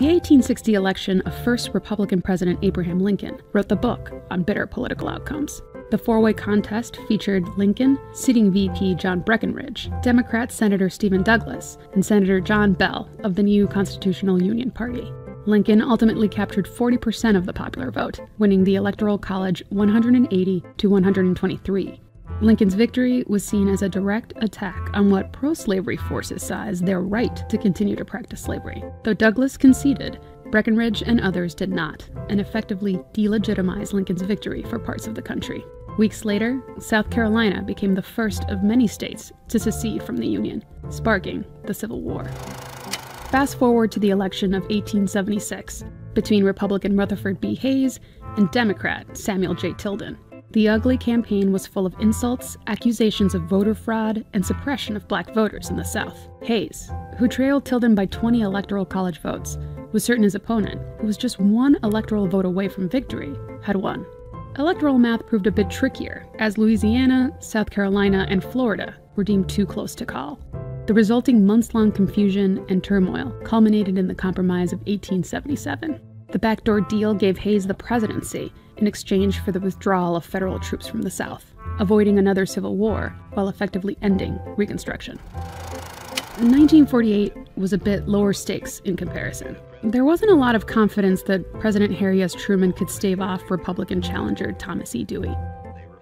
The 1860 election of first Republican President Abraham Lincoln wrote the book on bitter political outcomes. The four-way contest featured Lincoln, sitting VP John Breckinridge, Democrat Senator Stephen Douglas, and Senator John Bell of the new Constitutional Union Party. Lincoln ultimately captured 40% of the popular vote, winning the Electoral College 180 to 123. Lincoln's victory was seen as a direct attack on what pro-slavery forces saw as their right to continue to practice slavery. Though Douglas conceded, Breckinridge and others did not, and effectively delegitimized Lincoln's victory for parts of the country. Weeks later, South Carolina became the first of many states to secede from the Union, sparking the Civil War. Fast forward to the election of 1876, between Republican Rutherford B.Hayes and Democrat Samuel J.Tilden. The ugly campaign was full of insults, accusations of voter fraud, and suppression of black voters in the South. Hayes, who trailed Tilden by 20 Electoral College votes, was certain his opponent, who was just one electoral vote away from victory, had won. Electoral math proved a bit trickier, as Louisiana, South Carolina, and Florida were deemed too close to call. The resulting months-long confusion and turmoil culminated in the Compromise of 1877. The backdoor deal gave Hayes the presidency in exchange for the withdrawal of federal troops from the South, avoiding another civil war while effectively ending Reconstruction. 1948 was a bit lower stakes in comparison. There wasn't a lot of confidence that President Harry S. Truman could stave off Republican challenger Thomas E. Dewey.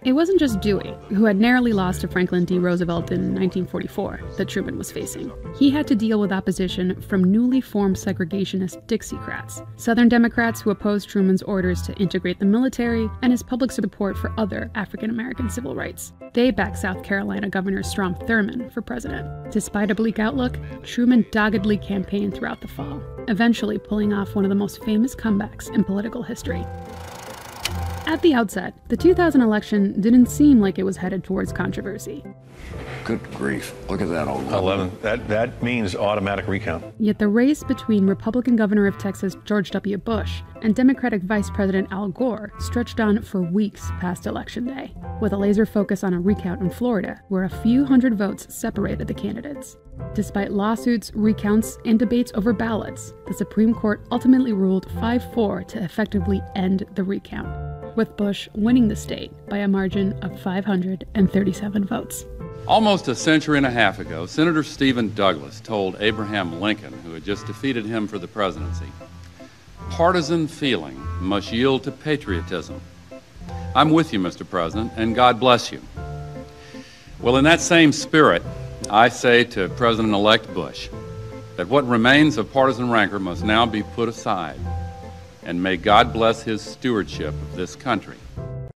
It wasn't just Dewey, who had narrowly lost to Franklin D. Roosevelt in 1944, that Truman was facing. He had to deal with opposition from newly formed segregationist Dixiecrats, Southern Democrats who opposed Truman's orders to integrate the military and his public support for other African-American civil rights. They backed South Carolina Governor Strom Thurmond for president. Despite a bleak outlook, Truman doggedly campaigned throughout the fall, eventually pulling off one of the most famous comebacks in political history. At the outset, the 2000 election didn't seem like it was headed towards controversy. Good grief. Look at that old 11. That means automatic recount. Yet the race between Republican Governor of Texas George W. Bush and Democratic Vice President Al Gore stretched on for weeks past Election Day, with a laser focus on a recount in Florida, where a few hundred votes separated the candidates. Despite lawsuits, recounts, and debates over ballots, the Supreme Court ultimately ruled 5-4 to effectively end the recount, with Bush winning the state by a margin of 537 votes. Almost a century and a half ago, Senator Stephen Douglas told Abraham Lincoln, who had just defeated him for the presidency, "Partisan feeling must yield to patriotism. I'm with you, Mr. President, and God bless you." Well, in that same spirit, I say to President-elect Bush that what remains of partisan rancor must now be put aside, and may God bless his stewardship of this country.